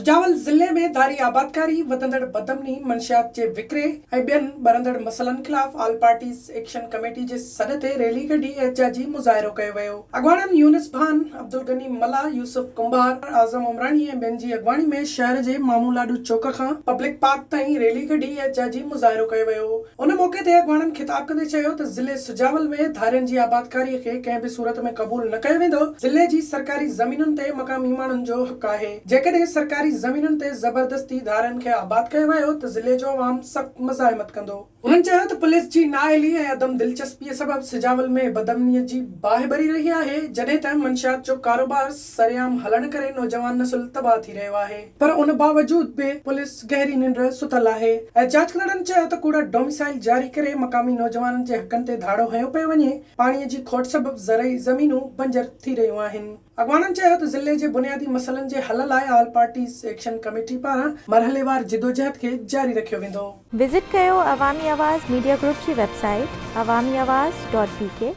सुजावल ज़िले में धारी आबादकारी वधंदड़ बदमनी मंशियात जे विकिरे ऐं ॿियनि ॿरंदड़ मसइलनि ख़िलाफ़ ऑल पार्टीज़ एक्शन कमेटी जे सॾ ते रैली कढी एहतिजाजी मुज़ाहिरो कयो वियो। अॻवाननि यूनिस भान, अब्दुल गनी मला, यूसुफ कुंभार, आज़म उमरानी ऐं ॿियनि जी अॻवानी में शहर जे मामू लाडू चौक खां पब्लिक पार्क ताईं रैली कढी एहतिजाजी मुज़ाहिरो कयो वियो। उन मौक़े ते अॻवाननि ख़िताब कंदे चयो त ज़िले सुजावल में धारियुनि जी आबादकारीअ खे कंहिं बि सूरत में क़बूल न कयो वेंदो। ज़िले जी सरकारी ज़मीनुनि ते मक़ामी माण्हुनि जो हक़ आहे। जेकॾहिं सरकारी ज़मीनुनि ते ज़बरदस्ती धारियुनि खे आबाद कयो वियो त ज़िले जो अवाम सख़्त मज़ाहिमत कंदो। उन्हनि चयो त पुलिस जी नाअहली ऐं अदम दिलचस्पीअ सबबि सुजावल में बदमनीअ जी बाहि भरी रही आहे, जॾहिं त मंशियात जो कारोबार सरेआम हलण करे नौजवान नसुल तबाह थी रहियो आहे। पर उन बावजूद बि पुलिस गहरी निंड सुतल आहे। एहतिजाज कंदड़नि चयो त कूड़ा डोमिसाइल जारी करे मक़ामी नौजवाननि जे हक़नि ते धाड़ो हयो पियो वञे। पाणीअ जी खोट सबबि ज़रई ज़मीनूं बंजर थी रहियूं आहिनि। अॻवाननि चयो त ज़िले जे बुनियादी मसइलनि जे हल लाइ ऑल पार्टीज़ एक्शन कमेटी पारां मरहलेवार जिदोजहद खे जारी रखियो वेंदो। विज़िट कयो अवामी आवाज़ मीडिया ग्रुप जी वेबसाइट awamiawaz.pk